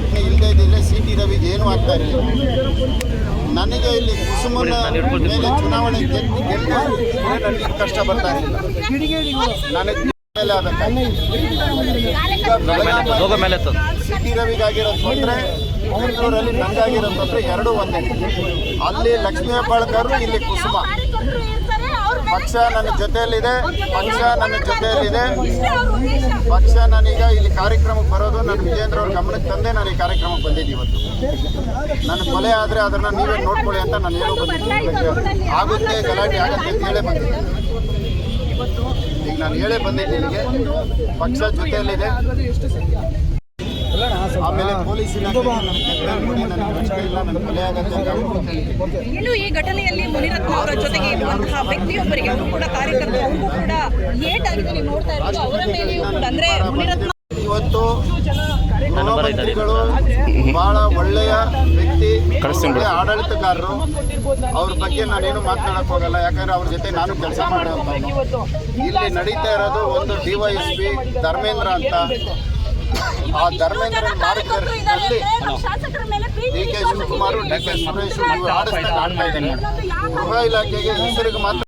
ಘಟನೆ ಇಲ್ಲದೇ ಇದ್ದಿದ್ರೆ ಸಿ ಟಿ ರವಿಗೆ ಏನೂ ಆಗ್ತಾ ಇರಲಿಲ್ಲ. ನನಗೆ ಇಲ್ಲಿ ಕುಸುಮನ ಮೇಲೆ ಚುನಾವಣೆ ಗೆದ್ದು ನನಗೆ ಕಷ್ಟ ಬರ್ತಾ ಇರಲಿಲ್ಲ. ನನಗೆ ಮೇಲೆ ಸಿ ಟಿ ರವಿಗಾಗಿರೋ ತೊಂದರೆ, ಬೆಂಗಳೂರಲ್ಲಿ ನನಗಾಗಿರೋ ತೊಂದರೆ ಎರಡೂ ಒಂದೇ. ಅಲ್ಲಿ ಲಕ್ಷ್ಮೀ ಹೆಬ್ಬಾಳ್ಕರ್, ಇಲ್ಲಿ ಕುಸುಮ. ಪಕ್ಷ ನನ್ನ ಜೊತೆಯಲ್ಲಿದೆ, ಪಕ್ಷ ನಾನೀಗ ಇಲ್ಲಿ ಕಾರ್ಯಕ್ರಮಕ್ಕೆ ಬರೋದು ನನ್ನ ವಿಜೇಂದ್ರ ಅವ್ರ ಗಮನಕ್ಕೆ ತಂದೆ ನಾನು ಈ ಕಾರ್ಯಕ್ರಮಕ್ಕೆ ಬಂದಿದ್ದೆ. ಇವತ್ತು ನನ್ನ ಕೊಲೆ ಆದರೆ ಅದನ್ನು ನೀವೇ ನೋಡ್ಕೊಳ್ಳಿ ಅಂತ ನಾನು ಹೇಳೋ ಬಂದಿದ್ದೀನಿ. ಆಗುತ್ತೆ, ಗಲಾಟೆ ಆಗುತ್ತೆ ಅಂತ ಹೇಳೇ ಬಂದಿದ್ದೀನಿ. ಈಗ ನಾನು ಹೇಳೇ ಬಂದಿದ್ದೀನಿ, ಪಕ್ಷ ಜೊತೆಯಲ್ಲಿದೆ. ಆಮೇಲೆ ಪೊಲೀಸ್ ಇನ್ನು ಈ ಘಟನೆಯಲ್ಲಿ ಮುನಿರತ್ನ ಅವರ ಜೊತೆಗೆ ಇರುವಂತಹ ವ್ಯಕ್ತಿಯೊಬ್ಬರಿಗೆ ಅವರು ಕೂಡ ಕಾರ್ಯಕರ್ತರು ಅವ್ರಿಗೂ ಕೂಡ ಏಟಾಗಿದೆ. ನೀವು ನೋಡ್ತಾ ಇರೋದು ಅವರ ಮೇಲೆಯೂ ಕೂಡ ಅಂದ್ರೆ ಮುನಿರತ್ನ ಇವತ್ತು ಮಂತ್ರಿಗಳು ಬಹಳ ಒಳ್ಳೆಯ ವ್ಯಕ್ತಿ, ಒಳ್ಳೆಯ ಆಡಳಿತಗಾರರು. ಅವ್ರ ಬಗ್ಗೆ ನಾನೇನು ಮಾತನಾಡಕ್ ಹೋಗಲ್ಲ, ಯಾಕಂದ್ರೆ ಅವ್ರ ಜೊತೆ ನಾನು ಕೆಲಸ ಮಾಡೋಂಥವ್ನು. ಇಲ್ಲಿ ನಡೀತಾ ಇರೋದು ಒಂದು DYSP ಧರ್ಮೇಂದ್ರ ಅಂತ. ಆ ಧರ್ಮೇಂದ್ರ ಮಾರ್ಗದರ್ಶನದಲ್ಲಿ DK ಶಿವಕುಮಾರ್, DK ಸುರೇಶ್ ಆಡಿಸ್ತಾ ಆಡ್ತಾ ಇದ್ದೀನಿ. ಗೃಹ ಇಲಾಖೆಗೆ ಹೆಸರಿಗೆ ಮಾತ್ರ